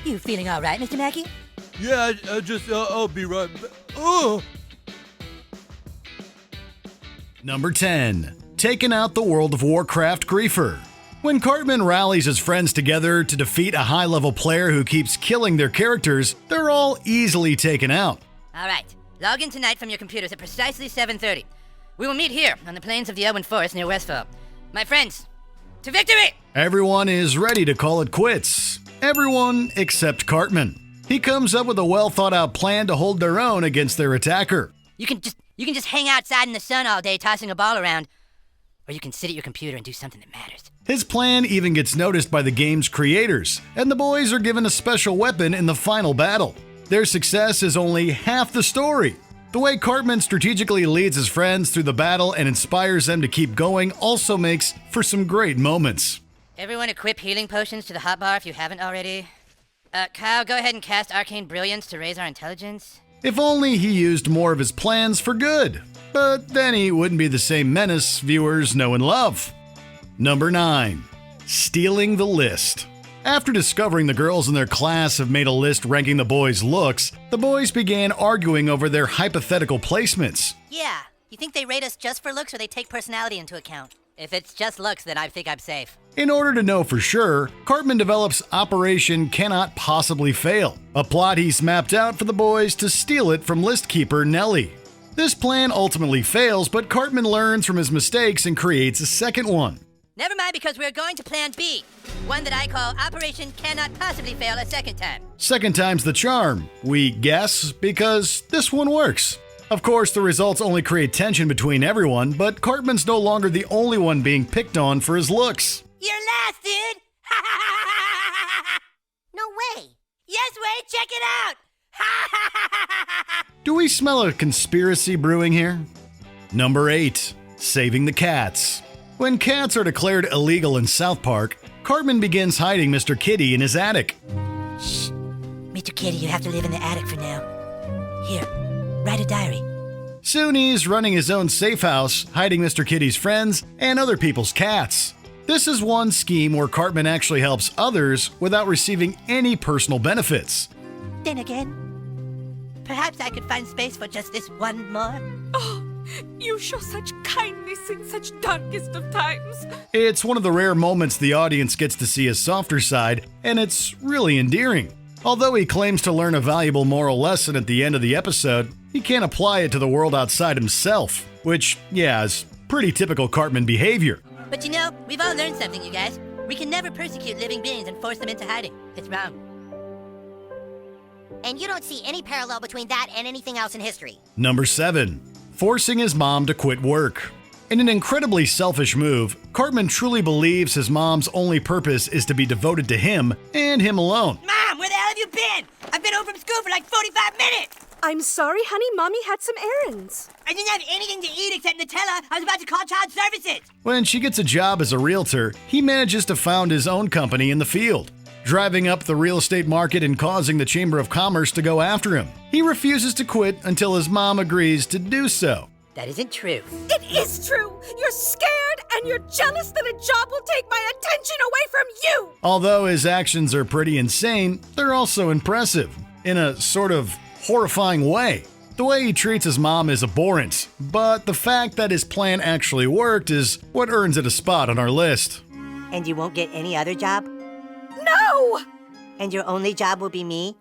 You feeling all right, Mr. Mackey? Yeah, I'll be right back. Oh! Number 10. Taking out the World of Warcraft griefer. When Cartman rallies his friends together to defeat a high-level player who keeps killing their characters, they're all easily taken out. All right. Log in tonight from your computers at precisely 7:30. We will meet here on the plains of the Elwyn Forest near Westfall. My friends, to victory! Everyone is ready to call it quits. Everyone except Cartman. He comes up with a well-thought-out plan to hold their own against their attacker. You can just hang outside in the sun all day tossing a ball around. Or you can sit at your computer and do something that matters. His plan even gets noticed by the game's creators, and the boys are given a special weapon in the final battle. Their success is only half the story. The way Cartman strategically leads his friends through the battle and inspires them to keep going also makes for some great moments. Everyone equip healing potions to the hotbar if you haven't already. Kyle, go ahead and cast Arcane Brilliance to raise our intelligence. If only he used more of his plans for good. But then he wouldn't be the same menace viewers know and love. Number 9. Stealing the list. After discovering the girls in their class have made a list ranking the boys' looks, the boys began arguing over their hypothetical placements. Yeah, you think they rate us just for looks or they take personality into account? If it's just looks, then I think I'm safe. In order to know for sure, Cartman develops Operation Cannot Possibly Fail, a plot he's mapped out for the boys to steal it from list keeper Nellie. This plan ultimately fails, but Cartman learns from his mistakes and creates a second one. Never mind, because we're going to plan B, one that I call Operation Cannot Possibly Fail a second time. Second time's the charm, we guess, because this one works. Of course, the results only create tension between everyone, but Cartman's no longer the only one being picked on for his looks. You're last, dude! No way. Yes, Wade, check it out! Do we smell a conspiracy brewing here? Number 8. Saving the cats. When cats are declared illegal in South Park, Cartman begins hiding Mr. Kitty in his attic. Shh. Mr. Kitty, you have to live in the attic for now. Here, write a diary. Soon he's running his own safe house, hiding Mr. Kitty's friends and other people's cats. This is one scheme where Cartman actually helps others without receiving any personal benefits. Then again, perhaps I could find space for just this one more. Oh, you show such kindness in such darkest of times. It's one of the rare moments the audience gets to see his softer side, and it's really endearing. Although he claims to learn a valuable moral lesson at the end of the episode, he can't apply it to the world outside himself, which, yeah, is pretty typical Cartman behavior. But you know, we've all learned something, you guys. We can never persecute living beings and force them into hiding. It's wrong. And you don't see any parallel between that and anything else in history. Number 7. Forcing his mom to quit work. In an incredibly selfish move, Cartman truly believes his mom's only purpose is to be devoted to him and him alone. Mom, where the hell have you been? I've been home from school for like 45 minutes! I'm sorry, honey. Mommy had some errands. I didn't have anything to eat except Nutella. I was about to call child services. When she gets a job as a realtor, he manages to found his own company in the field, driving up the real estate market and causing the Chamber of Commerce to go after him. He refuses to quit until his mom agrees to do so. That isn't true. It is true. You're scared and you're jealous that a job will take my attention away from you. Although his actions are pretty insane, they're also impressive, in a sort of horrifying way. The way he treats his mom is abhorrent, but the fact that his plan actually worked is what earns it a spot on our list. And you won't get any other job? No! And your only job will be me?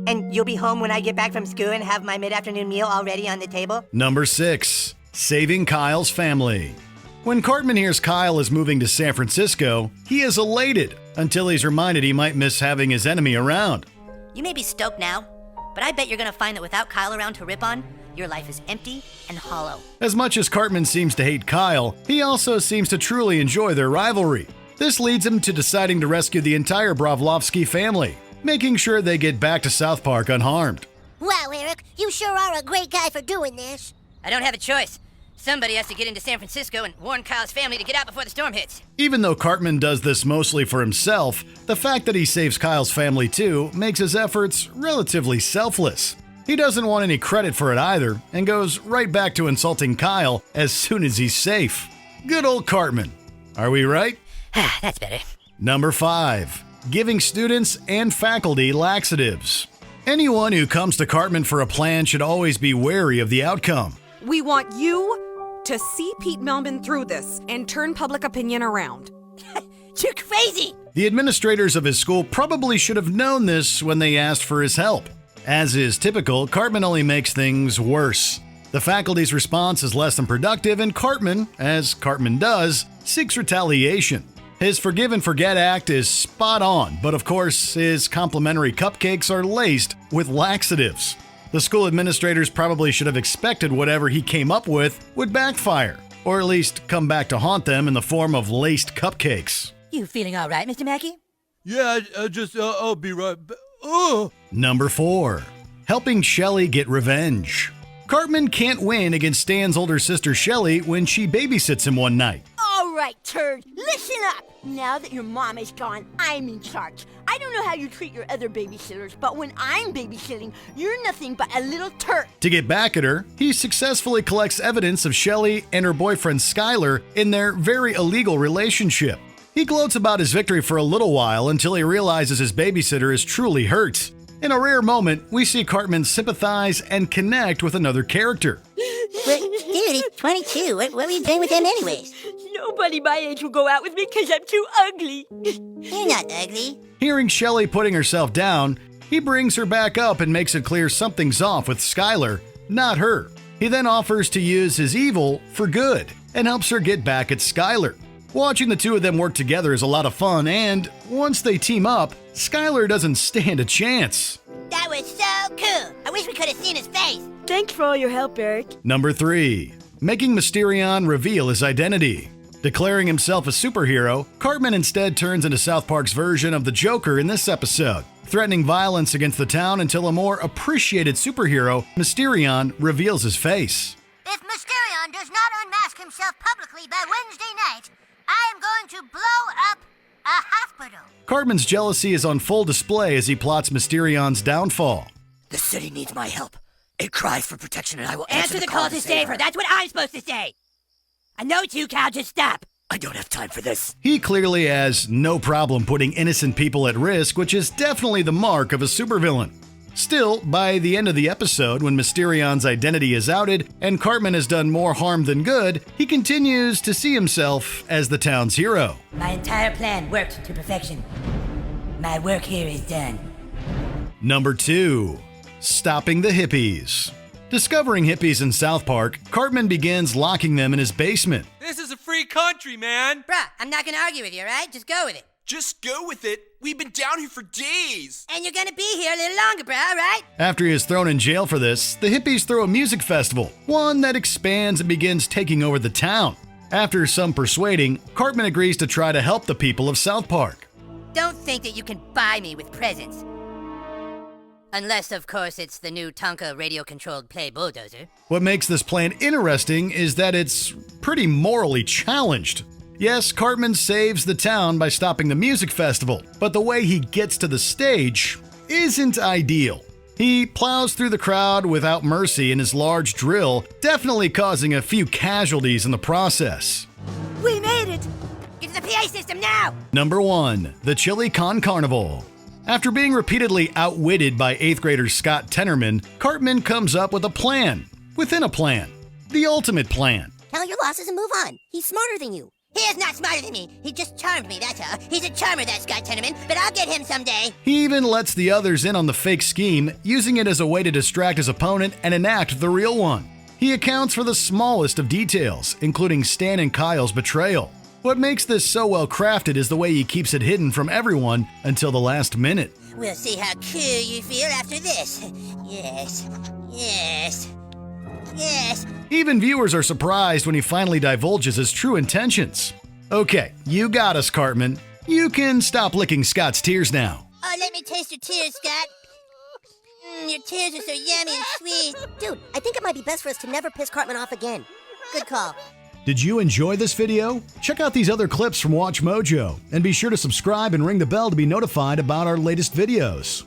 And you'll be home when I get back from school and have my mid-afternoon meal already on the table? Number 6. Saving Kyle's family. When Cartman hears Kyle is moving to San Francisco, he is elated until he's reminded he might miss having his enemy around. You may be stoked now, but I bet you're gonna find that without Kyle around to rip on, your life is empty and hollow. As much as Cartman seems to hate Kyle, he also seems to truly enjoy their rivalry. This leads him to deciding to rescue the entire Bravlovsky family, making sure they get back to South Park unharmed. Wow, Eric, you sure are a great guy for doing this. I don't have a choice. Somebody has to get into San Francisco and warn Kyle's family to get out before the storm hits. Even though Cartman does this mostly for himself, the fact that he saves Kyle's family too makes his efforts relatively selfless. He doesn't want any credit for it either, and goes right back to insulting Kyle as soon as he's safe. Good old Cartman. Are we right? That's better. Number 5. giving students and faculty laxatives. Anyone who comes to Cartman for a plan should always be wary of the outcome. We want you to see Pete Melman through this and turn public opinion around. You're crazy! The administrators of his school probably should have known this when they asked for his help. As is typical, Cartman only makes things worse. The faculty's response is less than productive, and Cartman, as Cartman does, seeks retaliation. His forgive and forget act is spot on, but of course, his complimentary cupcakes are laced with laxatives. The school administrators probably should have expected whatever he came up with would backfire, or at least come back to haunt them in the form of laced cupcakes. You feeling all right, Mr. Mackey? Yeah, I'll be right back. Number 4. Helping Shelly get revenge. Cartman can't win against Stan's older sister Shelly when she babysits him one night. All right, turd, listen up. Now that your mom is gone, I'm in charge. I don't know how you treat your other babysitters, but when I'm babysitting, you're nothing but a little turd. To get back at her, he successfully collects evidence of Shelly and her boyfriend Skylar in their very illegal relationship. He gloats about his victory for a little while until he realizes his babysitter is truly hurt. In a rare moment, we see Cartman sympathize and connect with another character. But, dude, he's 22. What were you doing with him anyways? Nobody my age will go out with me because I'm too ugly. You're not ugly. Hearing Shelly putting herself down, he brings her back up and makes it clear something's off with Skylar, not her. He then offers to use his evil for good and helps her get back at Skylar. Watching the two of them work together is a lot of fun, and once they team up, Skylar doesn't stand a chance. That was so cool. I wish we could have seen his face. Thanks for all your help, Eric. Number 3. Making Mysterion reveal his identity. Declaring himself a superhero, Cartman instead turns into South Park's version of the Joker in this episode, threatening violence against the town until a more appreciated superhero, Mysterion, reveals his face. If Mysterion does not unmask himself publicly by Wednesday night, I am going to blow up a hospital. Cartman's jealousy is on full display as he plots Mysterion's downfall. The city needs my help. It cries for protection, and I will answer the call to save her. That's what I'm supposed to say. I know it's you, Cal. Just stop. I don't have time for this. He clearly has no problem putting innocent people at risk, which is definitely the mark of a supervillain. Still, by the end of the episode, when Mysterion's identity is outed and Cartman has done more harm than good, he continues to see himself as the town's hero. My entire plan worked to perfection. My work here is done. Number 2. Stopping the hippies. Discovering hippies in South Park, Cartman begins locking them in his basement. This is a free country, man. Bruh, I'm not gonna argue with you, alright? Just go with it. Just go with it. We've been down here for days. And you're gonna be here a little longer, bruh, alright? After he is thrown in jail for this, the hippies throw a music festival, one that expands and begins taking over the town. After some persuading, Cartman agrees to try to help the people of South Park. Don't think that you can buy me with presents. Unless, of course, it's the new Tonka radio-controlled play bulldozer. What makes this plan interesting is that it's pretty morally challenged. Yes, Cartman saves the town by stopping the music festival, but the way he gets to the stage isn't ideal. He plows through the crowd without mercy in his large drill, definitely causing a few casualties in the process. We made it. Get to the PA system now! Number 1. The Chile Carnival. After being repeatedly outwitted by 8th grader Scott Tenorman, Cartman comes up with a plan within a plan. The ultimate plan. Tell your losses and move on. He's smarter than you. He is not smarter than me. He just charmed me, that's all. He's a charmer, that Scott Tenorman, but I'll get him someday. He even lets the others in on the fake scheme, using it as a way to distract his opponent and enact the real one. He accounts for the smallest of details, including Stan and Kyle's betrayal. What makes this so well crafted is the way he keeps it hidden from everyone until the last minute. We'll see how cool you feel after this. Yes. Yes. Yes. Even viewers are surprised when he finally divulges his true intentions. Okay, you got us, Cartman. You can stop licking Scott's tears now. Oh, let me taste your tears, Scott. Your tears are so yummy and sweet. Dude, I think it might be best for us to never piss Cartman off again. Good call. Did you enjoy this video? Check out these other clips from Watch Mojo, and be sure to subscribe and ring the bell to be notified about our latest videos.